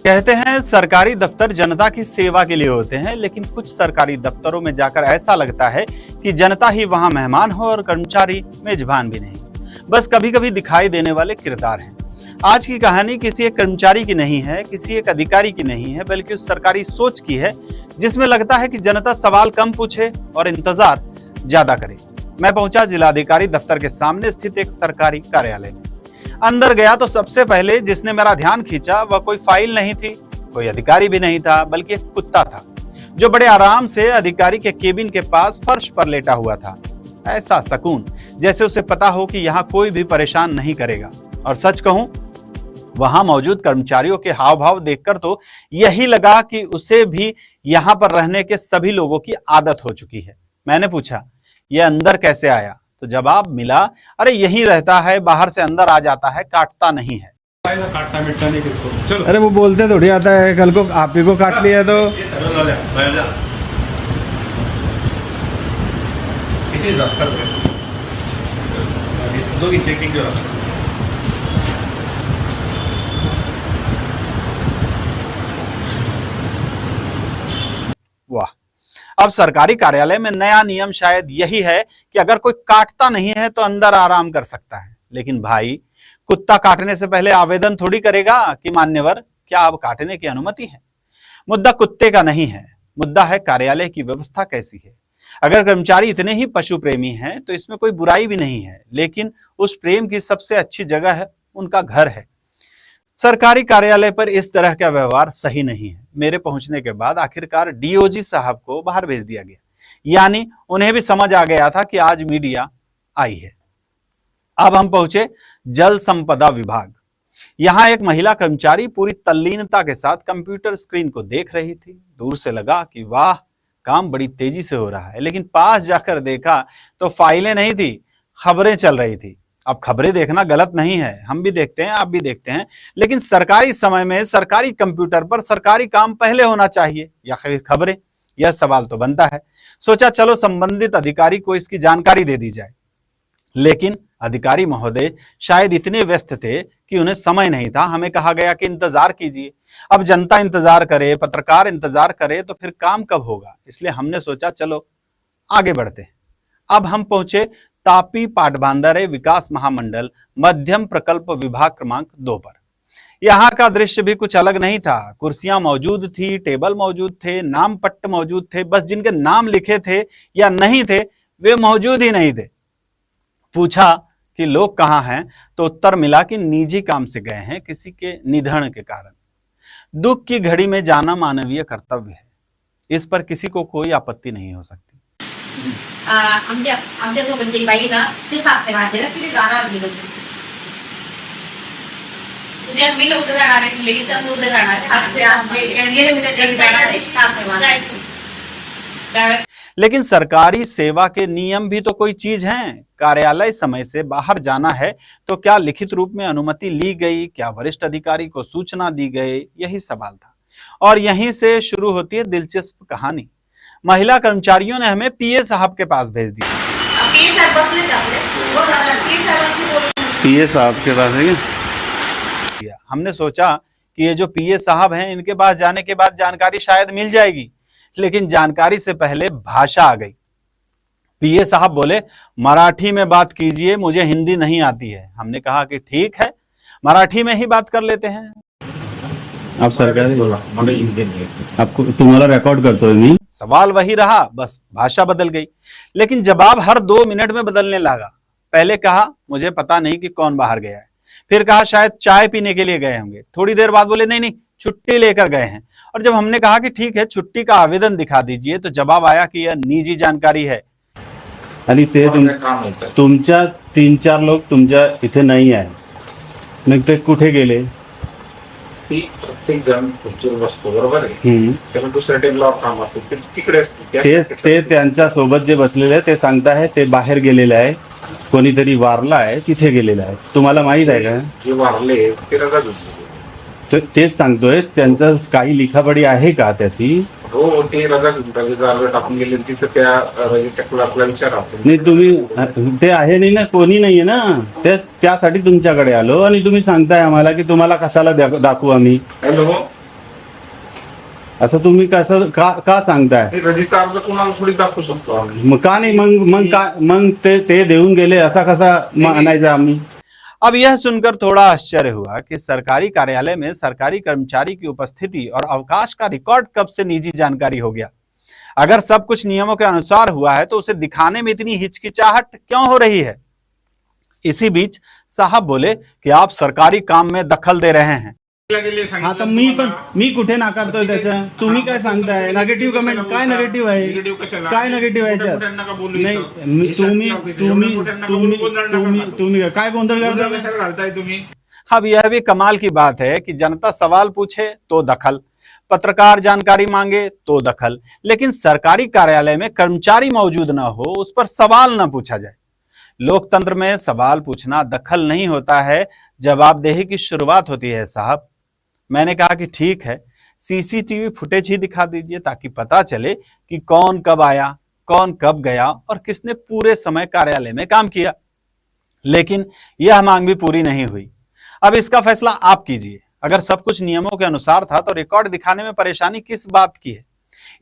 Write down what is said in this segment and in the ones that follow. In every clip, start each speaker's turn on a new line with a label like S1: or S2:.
S1: कहते हैं सरकारी दफ्तर जनता की सेवा के लिए होते हैं, लेकिन कुछ सरकारी दफ्तरों में जाकर ऐसा लगता है कि जनता ही वहां मेहमान हो और कर्मचारी मेजबान भी नहीं, बस कभी कभी दिखाई देने वाले किरदार हैं। आज की कहानी किसी एक कर्मचारी की नहीं है, किसी एक अधिकारी की नहीं है, बल्कि उस सरकारी सोच की है जिसमें लगता है कि जनता सवाल कम पूछे और इंतजार ज्यादा करे। मैं पहुंचा जिलाधिकारी दफ्तर के सामने स्थित एक सरकारी कार्यालय में। अंदर गया तो सबसे पहले जिसने मेरा ध्यान खींचा वह कोई फाइल नहीं थी, कोई अधिकारी भी नहीं था, बल्कि एक कुत्ता था जो बड़े आराम से अधिकारी के केबिन के पास फर्श पर लेटा हुआ था। ऐसा सुकून जैसे उसे पता हो कि यहाँ कोई भी परेशान नहीं करेगा। और सच कहूं, वहां मौजूद कर्मचारियों के हाव भाव देखकर तो यही लगा कि उसे भी यहाँ पर रहने के सभी लोगों की आदत हो चुकी है। मैंने पूछा, यह अंदर कैसे आया? तो जवाब मिला, अरे यहीं रहता है, बाहर से अंदर आ जाता है, काटता नहीं है।
S2: काटना मिटना नहीं किसको। चलो।
S3: अरे वो बोलते थोड़ी आता है, कल को आप ही को काट लिया तो
S2: चेकिंग जो
S1: वाह, अब सरकारी कार्यालय में नया नियम शायद यही है कि अगर कोई काटता नहीं है तो अंदर आराम कर सकता है। लेकिन भाई, कुत्ता काटने से पहले आवेदन थोड़ी करेगा कि मान्यवर, क्या अब काटने की अनुमति है? मुद्दा कुत्ते का नहीं है, मुद्दा है कार्यालय की व्यवस्था कैसी है। अगर कर्मचारी इतने ही पशु प्रेमी हैं तो इसमें कोई बुराई भी नहीं है, लेकिन उस प्रेम की सबसे अच्छी जगह है उनका घर है। सरकारी कार्यालय पर इस तरह का व्यवहार सही नहीं है। मेरे पहुंचने के बाद आखिरकार डीओजी साहब को बाहर भेज दिया गया, यानी उन्हें भी समझ आ गया था कि आज मीडिया आई है। अब हम पहुंचे जल संपदा विभाग। यहां एक महिला कर्मचारी पूरी तल्लीनता के साथ कंप्यूटर स्क्रीन को देख रही थी। दूर से लगा कि वाह, काम बड़ी तेजी से हो रहा है, लेकिन पास जाकर देखा तो फाइलें नहीं थी, खबरें चल रही थी। अब खबरें देखना गलत नहीं है, हम भी देखते हैं, आप भी देखते हैं, लेकिन सरकारी समय में सरकारी कंप्यूटर पर सरकारी काम पहले होना चाहिए या फिर खबरें? यह सवाल तो बनता है। सोचा चलो संबंधित अधिकारी को इसकी जानकारी दे दी जाए, लेकिन अधिकारी महोदय शायद इतने व्यस्त थे कि उन्हें समय नहीं था। हमें कहा गया कि इंतजार कीजिए। अब जनता इंतजार करे, पत्रकार इंतजार करे तो फिर काम कब होगा? इसलिए हमने सोचा चलो आगे बढ़ते। अब हम पहुंचे तापी पाटबंधारे विकास महामंडल मध्यम प्रकल्प विभाग क्रमांक 2 पर। यहाँ का दृश्य भी कुछ अलग नहीं था। कुर्सियां मौजूद थी, टेबल मौजूद थे, नाम पट्ट मौजूद थे, बस जिनके नाम लिखे थे या नहीं थे वे मौजूद ही नहीं थे। पूछा कि लोग कहाँ हैं तो उत्तर मिला कि निजी काम से गए हैं किसी के निधन के कारण। दुख की घड़ी में जाना मानवीय कर्तव्य है, इस पर किसी को कोई आपत्ति नहीं हो सकती।
S4: आमच्या सोबतची बाई ना ती सासरे माझे तिथे जाणार मी उद्या मी लवकर जाणार आहे, लगेच उद्या जाणार आहे,
S1: लेकिन सरकारी सेवा के नियम भी तो कोई चीज हैं। कार्यालय समय से बाहर जाना है तो क्या लिखित रूप में अनुमति ली गई? क्या वरिष्ठ अधिकारी को सूचना दी गई? यही सवाल था। और यहीं से शुरू होती है दिलचस्प कहानी। महिला कर्मचारियों ने हमें पीए साहब के पास भेज दिया।
S3: पीए साहब के पास है
S1: क्या? हमने सोचा कि ये जो पीए साहब हैं इनके पास जाने के बाद जानकारी शायद मिल जाएगी, लेकिन जानकारी से पहले भाषा आ गई। पीए साहब बोले, मराठी में बात कीजिए, मुझे हिंदी नहीं आती है। हमने कहा कि ठीक है, मराठी में ही बात कर लेते हैं।
S3: आप सरकारी आपको तुम्हारा रिकॉर्ड करतोय मी।
S1: सवाल वही रहा, बस भाषा बदल गई, लेकिन जवाब हर 2 मिनट में बदलने लगा। पहले कहा मुझे पता नहीं कि कौन बाहर गया है, फिर कहा शायद चाय पीने के लिए गए होंगे। थोड़ी देर बाद बोले नहीं, छुट्टी लेकर गए हैं। और जब हमने कहा कि ठीक है, छुट्टी का आवेदन दिखा दीजिए, तो जवाब आया कि यह निजी जानकारी है।
S3: आणि ते तुमच्या 3-4 लोग तुमच्या इथे नाही आहे, मग ते कुठे गेले?
S2: प्रत्येक जण खुर्चीवर बसतो, बरोबर आहे, त्याला दुसऱ्या टेबलावर काम असते तिकडे असते,
S3: ते त्यांच्या सोबत जे बसलेले आहे ते सांगताय ते बाहेर गेलेले आहे, कोणीतरी वारला आहे तिथे गेलेला आहे। तुम्हाला माहित आहे का?
S2: जे वारले ते रजा घेतली,
S3: तेच सांगतोय, त्यांचं काही लिखापडी आहे का त्याची?
S2: हो, ते रजेचा अर्ज टाकून गेले, तिथं त्या रजेच्या क्लर्कला विचारा।
S3: नाही, तुम्ही ते आहे नाही ना, कोणी नाहीये ना, त्यासाठी तुमच्याकडे आलो आणि तुम्ही सांगताय आम्हाला की तुम्हाला कशाला दाखवू आम्ही।
S2: हॅलो,
S3: असं तुम्ही कसं का सांगताय?
S2: हे रजिस्टर अर्ज कोणाला थोडी दाखवू शकतो आम्ही.
S3: मग का नाही? मग ते देऊन गेले असा कसा म्हणायचा आम्ही?
S1: अब यह सुनकर थोड़ा आश्चर्य हुआ कि सरकारी कार्यालय में सरकारी कर्मचारी की उपस्थिति और अवकाश का रिकॉर्ड कब से निजी जानकारी हो गया। अगर सब कुछ नियमों के अनुसार हुआ है तो उसे दिखाने में इतनी हिचकिचाहट क्यों हो रही है। इसी बीच साहब बोले कि आप सरकारी काम में दखल दे रहे हैं।
S3: हा तर मी कुठे नाकारतोय त्याचं? तुम्ही काय सांगताय? निगेटिव्ह कमेंट काय निगेटिव्ह आहे? काय निगेटिव्ह आहे याच्यात? नाही तुम्ही काय गोंधळ करताय?
S2: तुम्ही
S1: अब यह भी कमाल की बात है कि जनता सवाल पूछे तो दखल, पत्रकार जानकारी मांगे तो दखल, लेकिन सरकारी कार्यालय में कर्मचारी मौजूद न हो उस पर सवाल न पूछा जाए। लोकतंत्र में सवाल पूछना दखल नहीं होता है, जवाबदेही की शुरुआत होती है साहब। मैंने कहा कि ठीक है, सीसीटीवी फुटेज ही दिखा दीजिए ताकि पता चले कि कौन कब आया, कौन कब गया और किसने पूरे समय कार्यालय में काम किया। लेकिन यह मांग भी पूरी नहीं हुई। अब इसका फैसला आप कीजिए। अगर सब कुछ नियमों के अनुसार था तो रिकॉर्ड दिखाने में परेशानी किस बात की है।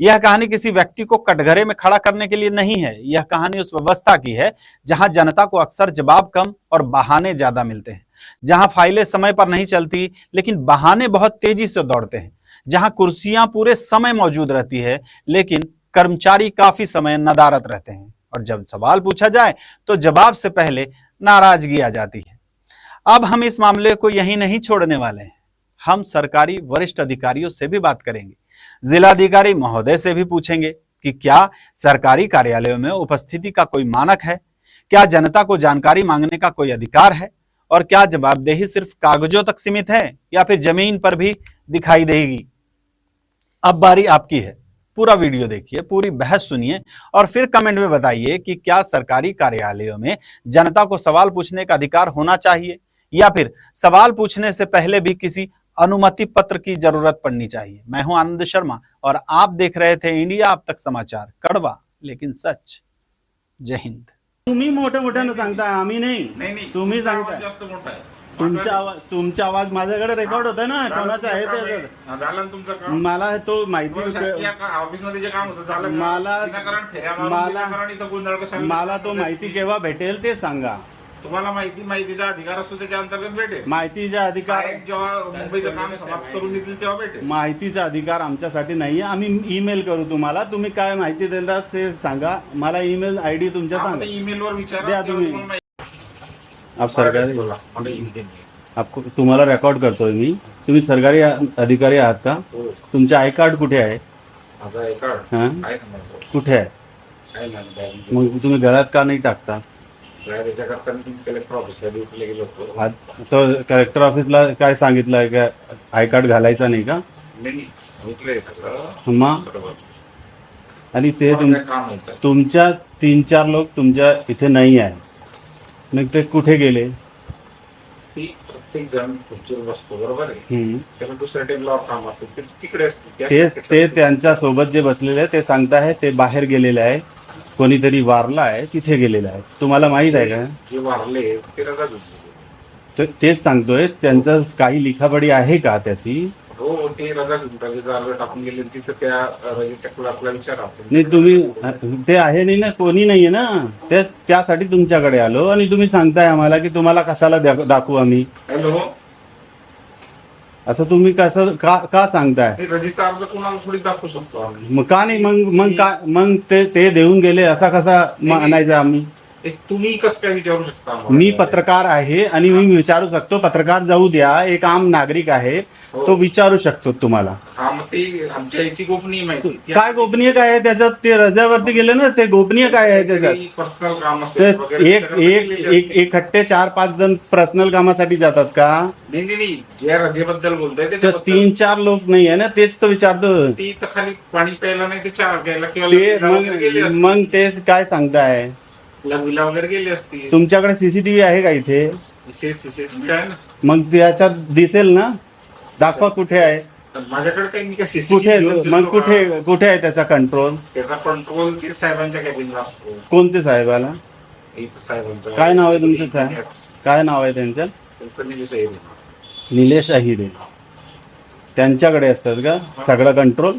S1: यह कहानी किसी व्यक्ति को कटघरे में खड़ा करने के लिए नहीं है। यह कहानी उस व्यवस्था की है जहां जनता को अक्सर जवाब कम और बहाने ज्यादा मिलते हैं, जहां फाइलें समय पर नहीं चलती लेकिन बहाने बहुत तेजी से दौड़ते हैं, जहां कुर्सियां पूरे समय मौजूद रहती है लेकिन कर्मचारी काफी समय नदारत रहते हैं, और जब सवाल पूछा जाए तो जवाब से पहले नाराजगी आ जाती है। अब हम इस मामले को यहीं नहीं छोड़ने वाले हैं। हम सरकारी वरिष्ठ अधिकारियों से भी बात करेंगे, जिलाधिकारी महोदय से भी पूछेंगे कि क्या सरकारी कार्यालयों में उपस्थिति का कोई मानक है, क्या जनता को जानकारी मांगने का कोई अधिकार है, और क्या जवाबदेही सिर्फ कागजों तक सीमित है या फिर जमीन पर भी दिखाई देगी। अब बारी आपकी है। पूरा वीडियो देखिए, पूरी बहस सुनिए और फिर कमेंट में बताइए कि क्या सरकारी कार्यालयों में जनता को सवाल पूछने का अधिकार होना चाहिए या फिर सवाल पूछने से पहले भी किसी अनुमति पत्र की जरूरत पड़नी चाहिए। मैं हूं आनंद शर्मा और आप देख रहे थे इंडिया अब तक समाचार, कड़वा लेकिन सच। जय हिंद।
S3: तुम्ही मोठ्यानं सांगताय, आम्ही नाही.
S2: नाही
S3: तुम्ही
S2: तुमचा आवाज
S3: सांगताय.
S2: जास्त मोठा आहे.
S3: तुमचा आवाज माझ्याकडे रेकॉर्ड होतोय ना, कोणाचा आहे ते.
S2: झालं ना तुमचं काम.
S3: मला तो माहिती
S2: ऑफिस मध्ये जे काम होतं झालं का?
S3: मला-
S2: विनाकारण फेऱ्या मारून
S3: मला-
S2: विनाकारण इथं गोंधळ कशाला?
S3: मला तो माहिती केव्हा भेटेल ते सांगा.
S2: तुम्हाला माहितीचा अधिकार असतो त्याच्या अंतर्गत भेटेल.
S3: माहितीचा अधिकार
S2: साहेब जेव्हा मुंबईचं काम समाप्त करून येतील तेव्हा भेटेल.
S3: माहितीचा अधिकार आमच्यासाठी नाहीये. आम्ही ईमेल करू तुम्हाला. तुम्ही काय माहिती देतात ते सांगा. मला ईमेल आयडी तुमच्या सांगा.
S2: ईमेलवर विचारा.
S3: द्या तुम्ही.
S2: तेव्हा तुम्हाला
S3: आप सरकारी
S2: बोला. मला ईमेल दे.
S3: आपको तुम्हाला रेकॉर्ड करतोय मी. तुम्ही सरकारी अधिकारी आहात का?
S2: हो.
S3: तुमचे आय कार्ड कुठे आहे?
S2: माझा आय कार्ड
S3: हा?
S2: आहे ना माझं.
S3: कुठे आहे?
S2: आहे ना बॅग.
S3: मग तुम्ही गळ्यात का नाही टाकता?
S2: त्याच्याकरता मी कलेक्टर ऑफिसला ड्युटीला गेलो होतो.
S3: तो कलेक्टर ऑफिसला काय सांगितलंय का आय कार्ड घालायचा नाही का?
S2: नाही सांगितलंय सगळं
S3: मग
S2: बरोबर.
S3: आणि ते
S2: मला काय काम येतं.
S3: तुमच्या 3-4 लोक तुमच्या इथे नाही आहे. मग ते कुठे गेले?
S2: ती प्रत्येक जण खुर्चीवर बसतो बरोबर आहे.
S3: हम्म.
S2: त्याला दुसऱ्या टेबलावर काम असतं ते तिकडे असते.
S3: ते त्यांच्या सोबत जे बसलेले आहे ते सांगताय ते बाहेर गेलेले आहे. कोणीतरी वारला आहे तिथे गेलेला आहे. तुम्हाला माहित आहे का?
S2: जे वारले ते रजा घेतली.
S3: तेच सांगतोय. त्यांचं काही लिखापडी आहे का त्याची?
S2: हो ते रजा घेऊन रजेचा अर्ज टाकून गेले तिथं त्या रजेच्या क्लर्कला विचारा आपण.
S3: नाही तुम्ही ते आहे नाही ना, कोणी नाहीये ना. त्यासाठी तुमच्याकडे आलो आणि तुम्ही सांगताय आम्हाला की तुम्हाला कशाला दाखवू आम्ही.
S2: हॅलो
S3: असं तुम्ही कसं का सांगताय?
S2: हे रजेचा अर्ज कोणाला थोडी दाखवू शकतो आम्ही.
S3: मग का नाही? मग ते देऊन गेले असा कसा म्हणायचा आम्ही?
S2: हे तुम्ही कसं काय विचारू शकता आम्हाला?
S3: मी पत्रकार आहे आणि मी विचारू शकतो. पत्रकार जाऊ द्या, एक आम नागरिक आहे तो विचारू शकतो तुम्हाला.
S2: हा मग ते आमच्या याची गोपनीय माहिती.
S3: काय गोपनीय काय आहे त्याच्यात? ते रजेवरती गेले ना, ते गोपनीय काय आहे त्याच्यात?
S2: पर्सनल काम
S3: ते
S2: असेल वगैरे
S3: एकट्टे 4-5 जण पर्सनल कामासाठी जातात का?
S2: नाही ज्या रजेबद्दल बोलताय
S3: तर
S2: त्याच्याबद्दल
S3: 3-4 लोक नाही आहे ना, तेच तो विचारतो.
S2: ती तर खाली पाणी प्यायला नाही ते चहा प्यायला किंवा
S3: ते
S2: लग्नाला वगैरे गेले असतील.
S3: मग ते काय सांगताय?
S2: लग्नाला वगैरे गेले असतील.
S3: तुमच्याकडे सीसीटीव्ही आहे का इथे?
S2: सीसीटीव्ही आहे ना.
S3: मग त्याच्यात दिसेल ना. दाखवा कुठे आहे.
S2: तर माझ्याकडे काही मी काय
S3: कुठे
S2: सीसीटीव्ही
S3: मग कुठे आहे त्याचा कंट्रोल?
S2: त्याचा कंट्रोल ते साहेबांच्या कॅबिनला असतो.
S3: कोणते साहेबाला?
S2: इथं साहेबांचा
S3: काय नाव आहे तुमचं साहेब? काय नाव आहे त्यांचं?
S2: त्यांचं निलेश आहे.
S3: निलेश अहिरे. त्यांच्याकडे असतात का सगळं कंट्रोल?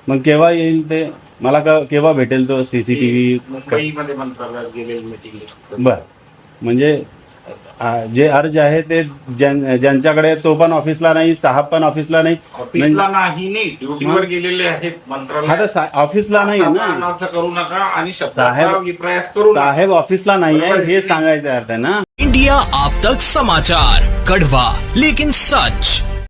S3: मग केव्हा येईल ते मला केव्हा भेटेल तो सीसीटीव्ही?
S2: मुंबईमध्ये मंत्रालयात गेलेली मीटिंग.
S3: बर, म्हणजे जे अर्ज आहे ते ज्यांच्याकडे तो पण ऑफिसला नाही, साहेब पण ऑफिसला नाही.
S2: ऑफिसला नाही ड्युटीवर गेलेले आहेत
S3: हा
S2: मंत्रालयात.
S3: तर ऑफिसला नाही
S2: असा
S3: ना
S2: अनार्थ करू नका आणि शब्दाचा
S3: साहेब-
S2: विप्रयास करू नका.
S3: साहेब ऑफिसला नाही आहे
S2: बरोबर
S3: हे
S2: आहे.
S3: सांगायचं अर्थ आहे ना.
S5: इंडिया आप तक समाचार, कड़वा लेकिन सच.